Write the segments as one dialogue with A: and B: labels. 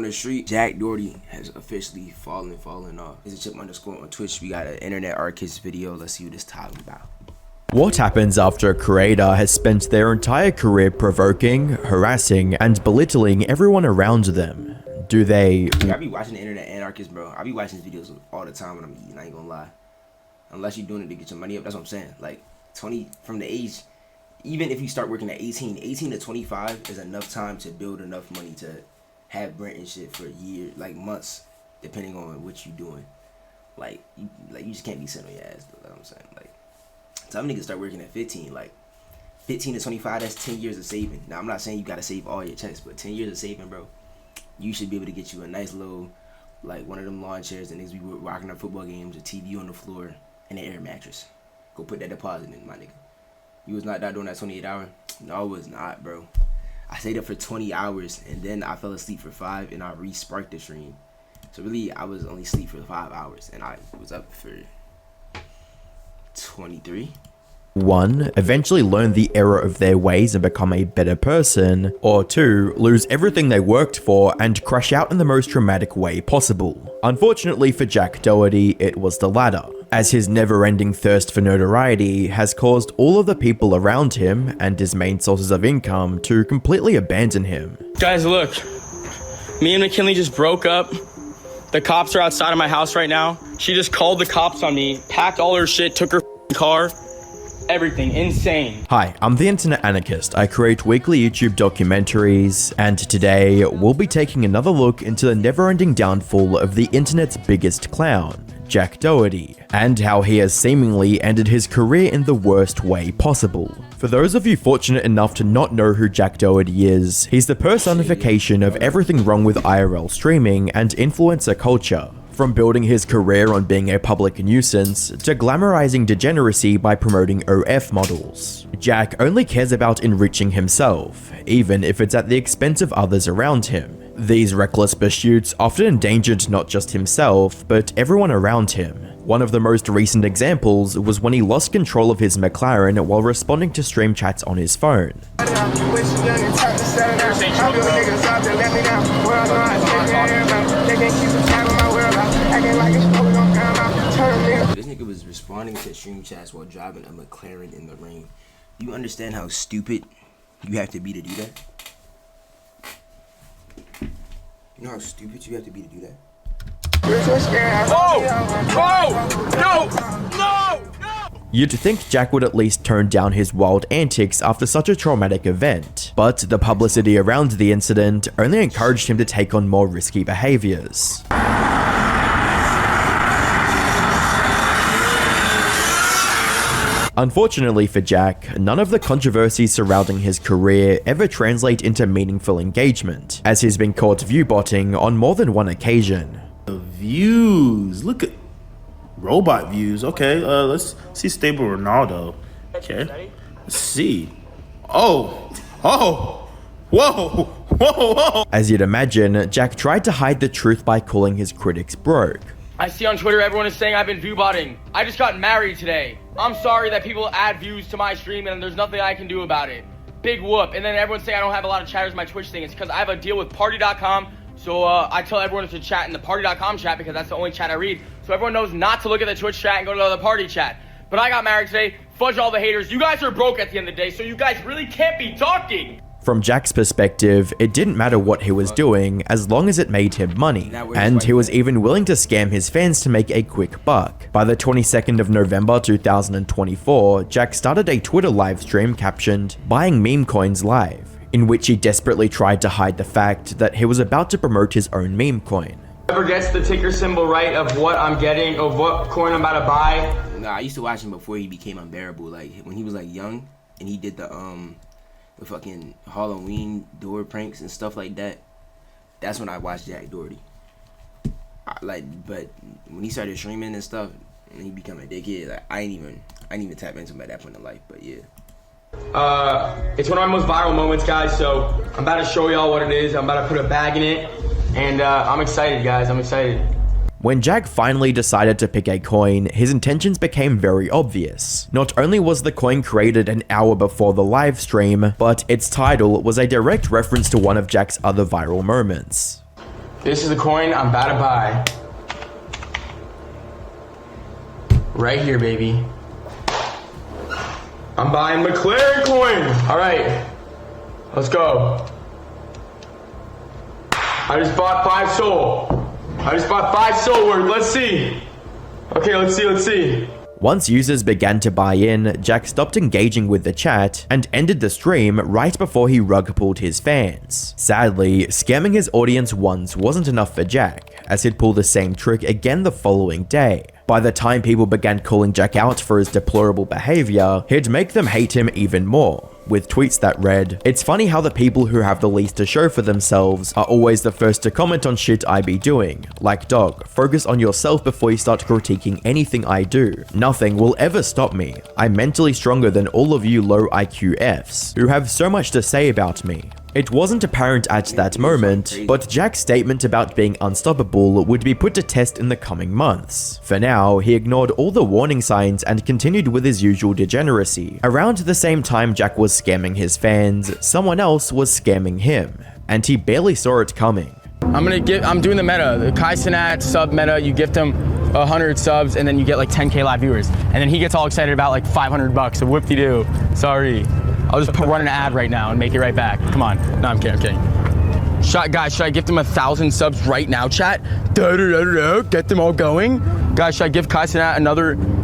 A: the street, Jack Doherty has officially fallen off. Issachip _ on Twitch. We got an internet artist video. Let's see what it's talking about.
B: What happens after a creator has spent their entire career provoking, harassing, and belittling everyone around them? Do they...
A: I be watching the internet anarchist, bro. I be watching his videos all the time when I'm eating, I ain't gonna lie. Unless you're doing it to get your money up, that's what I'm saying. Like, 20, from the age, even if you start working at 18 to 25 is enough time to build enough money to have rent and shit for years, like months, depending on what you doing. Like you just can't be sitting on your ass, though, that's what I'm saying. Like, some niggas start working at 15, like, 15 to 25, that's 10 years of saving. Now, I'm not saying you gotta save all your checks, but 10 years of saving, bro, you should be able to get you a nice little, like, one of them lawn chairs that niggas be rocking our football games, a TV on the floor, and an air mattress. Go put that deposit in, my nigga. You was not doing that 28 hour? No, I was not, bro. I stayed up for 20 hours, and then I fell asleep for 5, and I re-sparked the stream. So really, I was only asleep for 5 hours, and I was up for 23.
B: 1. Eventually learn the error of their ways and become a better person, or 2. Lose everything they worked for and crash out in the most traumatic way possible. Unfortunately for Jack Doherty, it was the latter, as his never-ending thirst for notoriety has caused all of the people around him and his main sources of income to completely abandon him.
C: Guys, look, me and McKinley just broke up. The cops are outside of my house right now. She just called the cops on me, packed all her shit, took her car. Everything insane.
B: Hi, I'm the Internet Anarchist. I create weekly YouTube documentaries, and today we'll be taking another look into the never-ending downfall of the internet's biggest clown, Jack Doherty, and how he has seemingly ended his career in the worst way possible. For those of you fortunate enough to not know who Jack Doherty is, he's the personification of everything wrong with IRL streaming and influencer culture. From building his career on being a public nuisance, to glamorizing degeneracy by promoting OF models. Jack only cares about enriching himself, even if it's at the expense of others around him. These reckless pursuits often endangered not just himself, but everyone around him. One of the most recent examples was when he lost control of his McLaren while responding to stream chats on his phone.
A: This nigga was responding to stream chats while driving a McLaren in the rain. You understand how stupid you have to be to do that? You know how stupid you have to be to do that?
C: No!
B: You'd think Jack would at least tone down his wild antics after such a traumatic event, but the publicity around the incident only encouraged him to take on more risky behaviors. Unfortunately for Jack, none of the controversies surrounding his career ever translate into meaningful engagement, as he's been caught view-botting on more than one occasion.
D: The views, look at robot views. Okay, let's see stable Ronaldo. Okay, let's see. Whoa.
B: As you'd imagine, Jack tried to hide the truth by calling his critics broke.
C: I see on Twitter everyone is saying I've been viewbotting. I just got married today. I'm sorry that people add views to my stream and there's nothing I can do about it. Big whoop. And then everyone's saying I don't have a lot of chatters in my Twitch thing. It's because I have a deal with party.com. So I tell everyone to chat in the party.com chat because that's the only chat I read. So everyone knows not to look at the Twitch chat and go to the party chat. But I got married today. Fudge all the haters. You guys are broke at the end of the day, so you guys really can't be talking.
B: From Jack's perspective, it didn't matter what he was doing as long as it made him money, and he was even willing to scam his fans to make a quick buck. By the 22nd of November 2024, Jack started a Twitter livestream captioned, "Buying meme coins live," in which he desperately tried to hide the fact that he was about to promote his own meme coin.
C: Whoever gets the ticker symbol right of what I'm getting, of what coin I'm about to buy.
A: Nah, I used to watch him before he became unbearable. Like, when he was, like, young, and he did the fucking Halloween door pranks and stuff like that. That's when I watched Jack Doherty. But when he started streaming and stuff, and he became a dickhead, like, I ain't even tap into him at that point in life. But yeah.
C: It's one of my most viral moments, guys. So I'm about to show y'all what it is. I'm about to put a bag in it, and I'm excited, guys. I'm excited.
B: When Jack finally decided to pick a coin, his intentions became very obvious. Not only was the coin created an hour before the live stream, but its title was a direct reference to one of Jack's other viral moments.
C: This is the coin I'm about to buy. Right here, baby. I'm buying McLaren coin. All right, let's go. I just bought 5 soul. I just bought 5 soul worth. Let's see. Okay, let's see.
B: Once users began to buy in, Jack stopped engaging with the chat and ended the stream right before he rug pulled his fans. Sadly, scamming his audience once wasn't enough for Jack, as he'd pull the same trick again the following day. By the time people began calling Jack out for his deplorable behavior, he'd make them hate him even more, with tweets that read, "It's funny how the people who have the least to show for themselves are always the first to comment on shit I be doing. Like dog, focus on yourself before you start critiquing anything I do. Nothing will ever stop me. I'm mentally stronger than all of you low IQ Fs, who have so much to say about me." It wasn't apparent at that moment, but Jack's statement about being unstoppable would be put to test in the coming months. For now, he ignored all the warning signs and continued with his usual degeneracy. Around the same time Jack was scamming his fans, someone else was scamming him, and he barely saw it coming.
C: I'm doing the meta, the Kai Cenat sub meta. You gift him 100 subs and then you get like 10K live viewers. And then he gets all excited about like $500, so whoop-de-doo. Sorry. I'll just run an ad right now and make it right back. Come on. No, I'm kidding. Guys, should I gift him 1,000 subs right now, chat? Get them all going? Guys, should I give Kai Cenat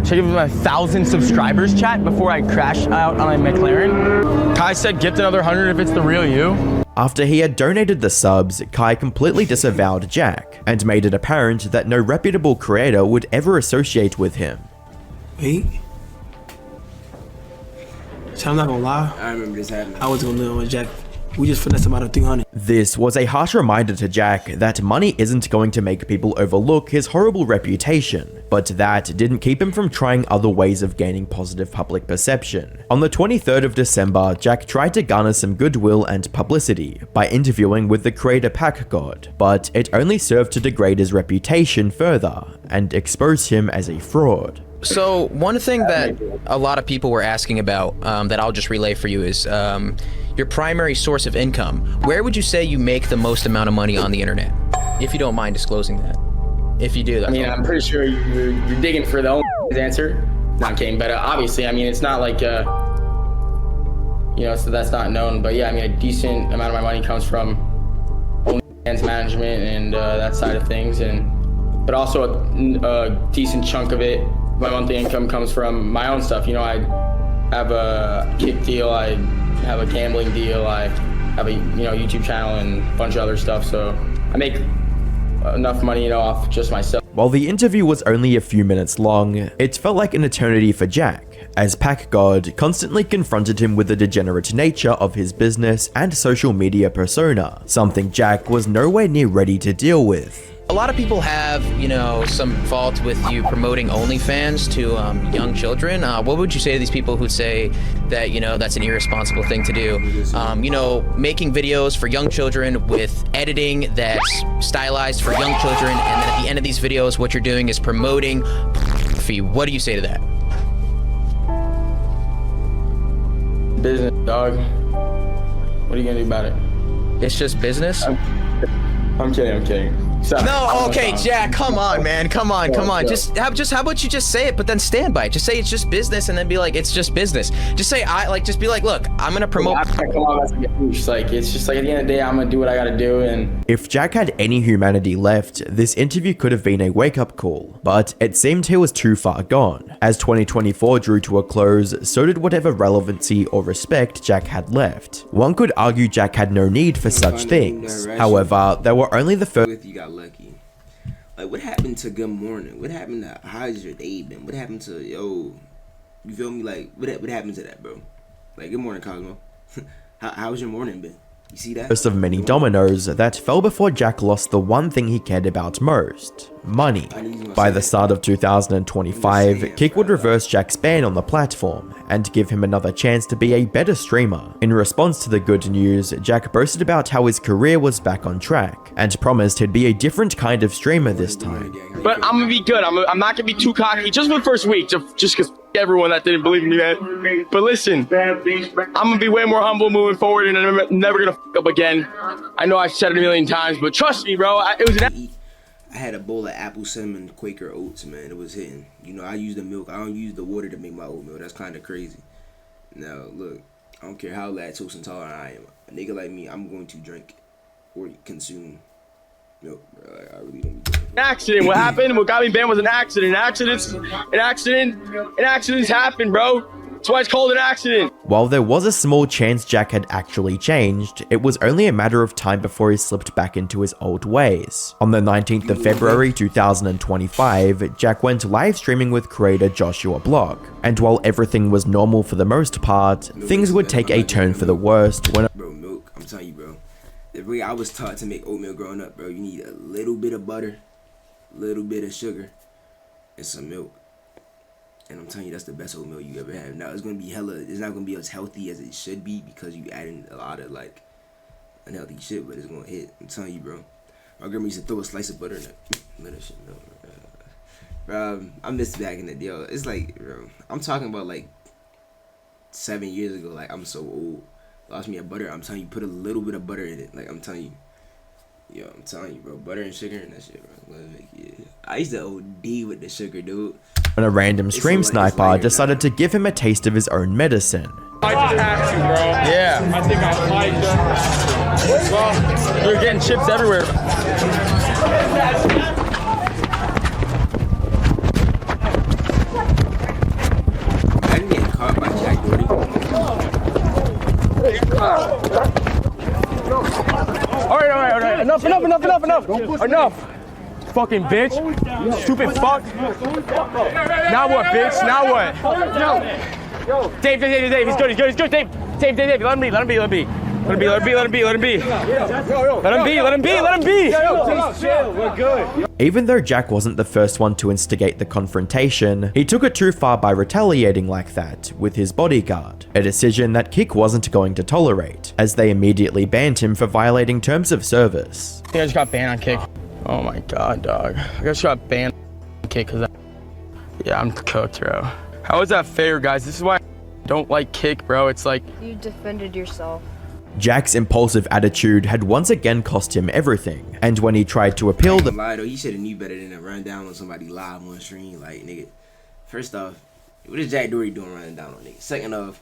C: should I give him 1,000 subscribers, chat, before I crash out on a McLaren? Kai said gift another 100 if it's the real you.
B: After he had donated the subs, Kai completely disavowed Jack, and made it apparent that no reputable creator would ever associate with him.
E: Wait. So I'm not gonna lie.
A: I remember this happening.
E: I was gonna live with Jack. We just finessed him out of 300.
B: This was a harsh reminder to Jack that money isn't going to make people overlook his horrible reputation, but that didn't keep him from trying other ways of gaining positive public perception. On the 23rd of December, Jack tried to garner some goodwill and publicity by interviewing with the creator Pack God, but it only served to degrade his reputation further and expose him as a fraud.
F: So one thing that a lot of people were asking about that I'll just relay for you is your primary source of income. Where would you say you make the most amount of money on the internet? If you don't mind disclosing that. If you do, that's
C: I'm pretty sure you're digging for the only answer. No, I'm kidding, but obviously, it's not like, so that's not known. But yeah, a decent amount of my money comes from OnlyFans management and that side of things, but also a decent chunk of it. My monthly income comes from my own stuff. I have a kick deal, I have a gambling deal, I have a YouTube channel and a bunch of other stuff. So I make enough money, off just myself.
B: While the interview was only a few minutes long, it felt like an eternity for Jack, as Pack God constantly confronted him with the degenerate nature of his business and social media persona, something Jack was nowhere near ready to deal with.
F: A lot of people have, some fault with you promoting OnlyFans to young children. What would you say to these people who say that, that's an irresponsible thing to do? Making videos for young children with editing that's stylized for young children, and then at the end of these videos, what you're doing is promoting pornography. What do you say to that?
C: Business, dog. What are you gonna do about it?
F: It's just business?
C: I'm kidding. Sorry.
F: No, okay, Jack, come on, man, come on. Just how about you just say it, but then stand by it. Just say it's just business, and then be like, it's just business. Just say just be like, look, I'm gonna promote.
C: It's just like at the end of the day, I'm gonna do what I gotta do. And
B: if Jack had any humanity left, this interview could have been a wake-up call, but it seemed he was too far gone. As 2024 drew to a close, so did whatever relevancy or respect Jack had left. One could argue Jack had no need for such things. However, they were only the first.
A: You got lucky. Like, what happened to good morning? What happened to how's your day been? What happened to you feel me? Like, what happened to that, bro? Like, good morning, Cosmo. How's your morning been? You see that?
B: First of many dominoes that fell before Jack lost the one thing he cared about most: money. By the start of 2025, Kick would reverse Jack's ban on the platform and give him another chance to be a better streamer. In response to the good news, Jack boasted about how his career was back on track and promised he'd be a different kind of streamer this time.
C: But I'm gonna be good. I'm not gonna be too cocky. Just for the first week, just because everyone that didn't believe in me, man. But listen, I'm gonna be way more humble moving forward, and I'm never gonna fuck up again. I know I've said it a million times, but trust me, bro. It was an.
A: I had a bowl of apple cinnamon Quaker oats, man. It was hitting. You know, I use the milk. I don't use the water to make my oatmeal. That's kind of crazy. Now, look, I don't care how lactose intolerant I am. A nigga like me, I'm going to drink or consume milk, bro. Like, I really don't be doing it.
C: An accident. What happened? What got me banned was an accident. An accidents happen, bro. That's why it's called an accident.
B: While there was a small chance Jack had actually changed, it was only a matter of time before he slipped back into his old ways. On the 19th of February 2025, Jack went live streaming with creator Joshua Block, and while everything was normal for the most part, things would take a turn for the worst when—
A: Bro, milk, I'm telling you, bro. The way I was taught to make oatmeal growing up, bro, you need a little bit of butter, a little bit of sugar, and some milk. And I'm telling you, that's the best oatmeal you ever had. Now, it's not gonna be as healthy as it should be because you add in a lot of, like, unhealthy shit, but it's gonna hit. I'm telling you, bro. My grandma used to throw a slice of butter in it. Let that shit melt, bro. I missed back in the day. It's like, bro, I'm talking about, like, 7 years ago. Like, I'm so old. Lost me a butter. I'm telling you, put a little bit of butter in it. Like, I'm telling you. Yo, I'm telling you, bro. Butter and sugar and that shit, bro. Like, yeah. I used to OD with the sugar, dude.
B: When a random stream sniper decided to give him a taste of his own medicine.
C: I just have to, bro. Yeah. I think I might just. Well, you're getting chips everywhere.
A: I didn't get caught by Jack Doherty.
C: All right. Enough. Fucking bitch. Stupid fuck. Now what, bitch? Now what? Dave. He's good. Dave. Let him be. We're good.
B: Even though Jack wasn't the first one to instigate the confrontation, he took it too far by retaliating like that with his bodyguard, a decision that Kick wasn't going to tolerate, as they immediately banned him for violating terms of service.
C: I think I just got banned on Kick. Oh my god, dog. I just got banned on Kick because yeah, I'm cooked, bro. How is that fair, guys? This is why I don't like Kick, bro. It's like
G: you defended yourself.
B: Jack's impulsive attitude had once again cost him everything, and when he tried to appeal the—
A: lie though, he should have knew better than to run down on somebody live on stream. Like, nigga, first off, what is Jack Doherty doing running down on niggas? Second off,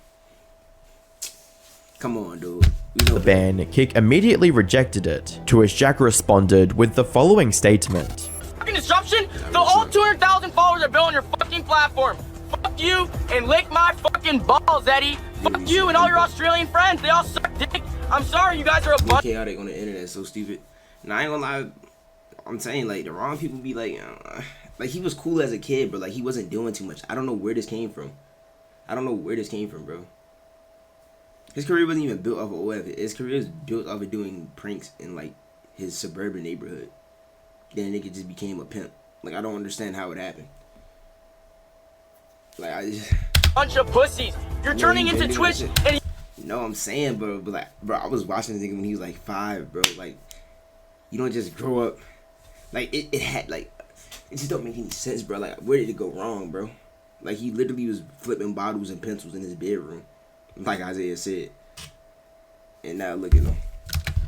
A: come on, dude.
B: The ban, Kick immediately rejected it, to which Jack responded with the following statement.
C: fucking disruption? So all 200,000 followers are built on your fucking platform. Fuck you and lick my fucking balls, Eddie. Fuck you and all your Australian friends. They all suck dick. I'm sorry, you guys are a bunch.
A: Chaotic on the internet, so stupid. Now, I ain't gonna lie. I'm saying, like, the wrong people be like he was cool as a kid, but, like, he wasn't doing too much. I don't know where this came from. Bro. His career wasn't even built off of OF. His career is built off of doing pranks in, like, his suburban neighborhood. Then a nigga just became a pimp. Like, I don't understand how it happened. Like, I just...
C: bunch of pussies. You're turning into Twitch and...
A: No, I'm saying, bro, but, like, bro, I was watching this nigga when he was, like, 5, bro. Like, you don't just grow up. Like, it had, like... It just don't make any sense, bro. Like, where did it go wrong, bro? Like, he literally was flipping bottles and pencils in his bedroom. Like Isaiah said. And now look at him.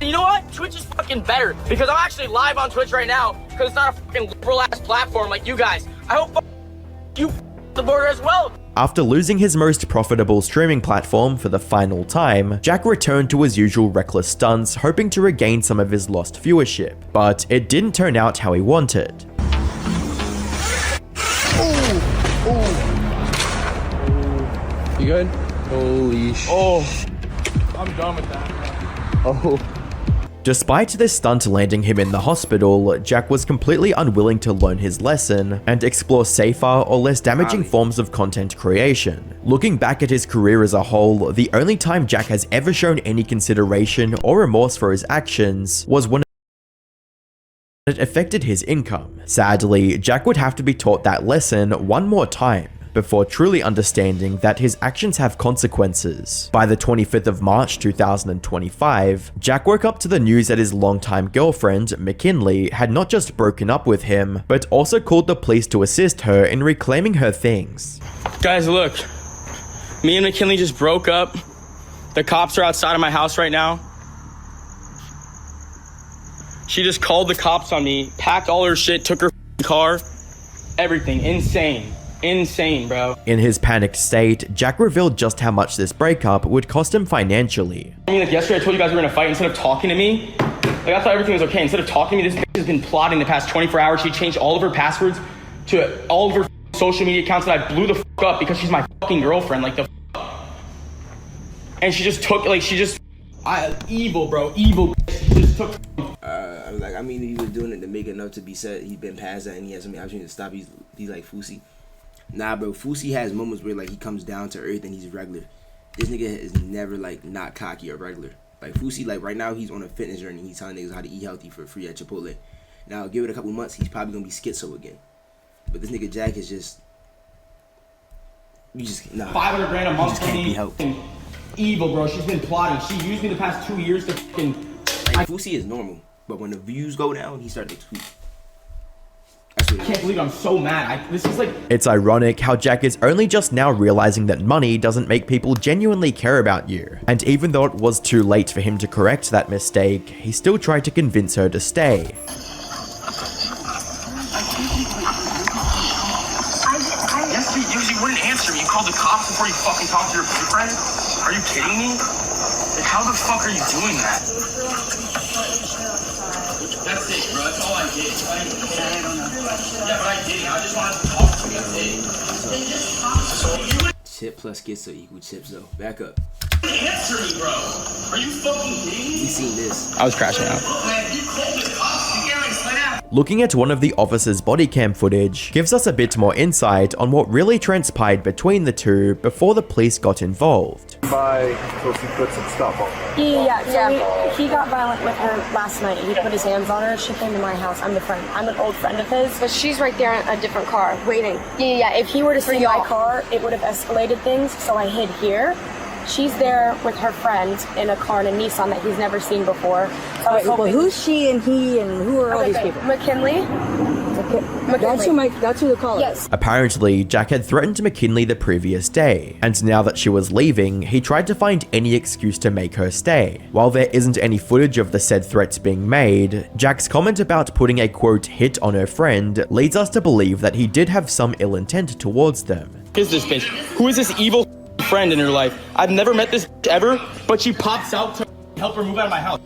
C: You know what? Twitch is fucking better because I'm actually live on Twitch right now because it's not a fucking liberal ass platform like you guys. I hope you the border as well.
B: After losing his most profitable streaming platform for the final time, Jack returned to his usual reckless stunts, hoping to regain some of his lost viewership. But it didn't turn out how he wanted.
F: You good? Holy shit.
C: Oh, I'm done with that, man.
F: Oh.
B: Despite this stunt landing him in the hospital, Jack was completely unwilling to learn his lesson and explore safer or less damaging forms of content creation. Looking back at his career as a whole, the only time Jack has ever shown any consideration or remorse for his actions was when it affected his income. Sadly, Jack would have to be taught that lesson one more time. before truly understanding that his actions have consequences. By the 25th of March 2025, Jack woke up to the news that his longtime girlfriend, McKinley, had not just broken up with him, but also called the police to assist her in reclaiming her things.
C: Guys, look. Me and McKinley just broke up. The cops are outside of my house right now. She just called the cops on me, packed all her shit, took her car, everything. Insane. Insane, bro.
B: In his panicked state, Jack revealed just how much this breakup would cost him financially.
C: I mean, like yesterday I told you guys we were in a fight. Instead of talking to me, like I thought everything was okay. Instead of talking to me, this bitch has been plotting the past 24 hours. She changed all of her passwords to all of her social media accounts that I blew the up because she's my fucking girlfriend. Like the and she just took, like, evil, bro. Evil. She just took.
A: I mean, he was doing it to make enough to be said. He's been past that and he has some opportunity to stop. He's like Fousey. Nah, bro. Fousey has moments where, like, he comes down to earth and he's regular. This nigga is never, like, not cocky or regular. Like, Fousey, like, right now he's on a fitness journey. He's telling niggas how to eat healthy for free at Chipotle. Now, give it a couple months, he's probably gonna be schizo again. But this nigga Jack is just. You just, nah.
C: 500 grand a month
A: can't be helped.
C: Evil, bro. She's been plotting. She used me the past 2 years to fucking.
A: Like, Fousey is normal, but when the views go down, he started to tweet. That's what
C: I can't believe it. I'm so mad. This is like.
B: It's ironic how Jack is only just now realizing that money doesn't make people genuinely care about you. And even though it was too late for him to correct that mistake, he still tried to convince her to stay.
C: You wouldn't answer me. You called the cops before you fucking talked to your boyfriend? Are you kidding me? Like, how the fuck are you doing that? That's it, bro. That's all I did. Yeah, but I didn't. I just wanted to talk to you. That's it.
A: Chip plus schizo equal chips, though. Back up.
C: Answer me, bro. Are you fucking kidding me?
A: We seen this.
C: I was crashing out.
A: Oh,
C: You called the cops. You can't, like, slow down.
B: Looking at one of the officer's body cam footage gives us a bit more insight on what really transpired between the two before the police got involved.
G: So she put some stuff on her.
H: Yeah. So he got violent with her last night. He put his hands on her. She came to my house. I'm the friend. I'm an old friend of his. But she's right there in a different car, waiting. Yeah. If he were to see my car, it would have escalated things. So I hid here. She's there with her friend in a car in a Nissan that he's never seen before. So I was hoping...
I: Well, who's she and he and who are all these people?
H: McKinley.
I: That's who the caller is.
H: Yes.
B: Apparently, Jack had threatened McKinley the previous day, and now that she was leaving, he tried to find any excuse to make her stay. While there isn't any footage of the said threats being made, Jack's comment about putting a quote hit on her friend leads us to believe that he did have some ill intent towards them.
C: Who is this bitch? Who is this evil friend in her life? I've never met this bitch ever, but she pops out to help her move out of my house.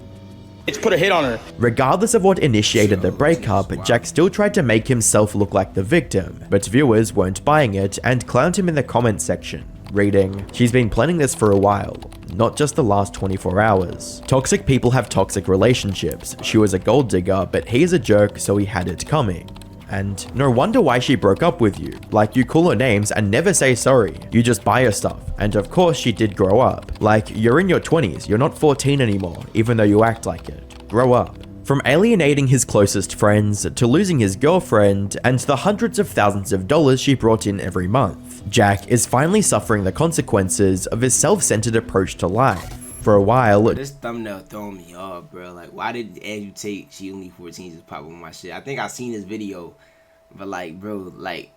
C: It's put a hit on her.
B: Regardless of what initiated the breakup, Jack still tried to make himself look like the victim, but viewers weren't buying it and clowned him in the comments section, reading, "She's been planning this for a while, not just the last 24 hours. Toxic people have toxic relationships. She was a gold digger, but he's a jerk, so he had it coming. And no wonder why she broke up with you. Like, you call her names and never say sorry. You just buy her stuff. And of course she did grow up. Like, you're in your 20s, you're not 14 anymore, even though you act like it. Grow up." From alienating his closest friends, to losing his girlfriend, and the hundreds of thousands of dollars she brought in every month, Jack is finally suffering the consequences of his self-centered approach to life. For a while,
A: This thumbnail throwing me off, bro. Like, why did Andrew Tate, she only 14, just pop on my shit? I think I seen this video, but like, bro, like,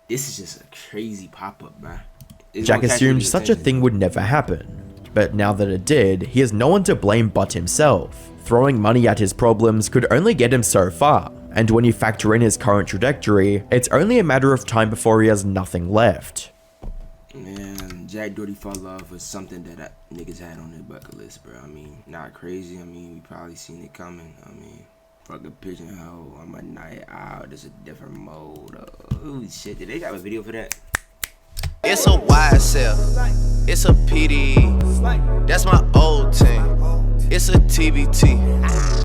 A: this is just a crazy pop-up, man.
B: Jack assumed such a thing would never happen. But now that it did, he has no one to blame but himself. Throwing money at his problems could only get him so far, and when you factor in his current trajectory, it's only a matter of time before he has nothing left.
A: Man, Jack Doherty fall off was something that niggas had on their bucket list, bro. I mean, not crazy. I mean, we probably seen it coming. I mean, fuck a pigeonhole. I'm a night out. There's a different mode. Oh, shit. Did they have a video for that?
J: It's a YSL. It's a PD. That's my old team. It's a TBT.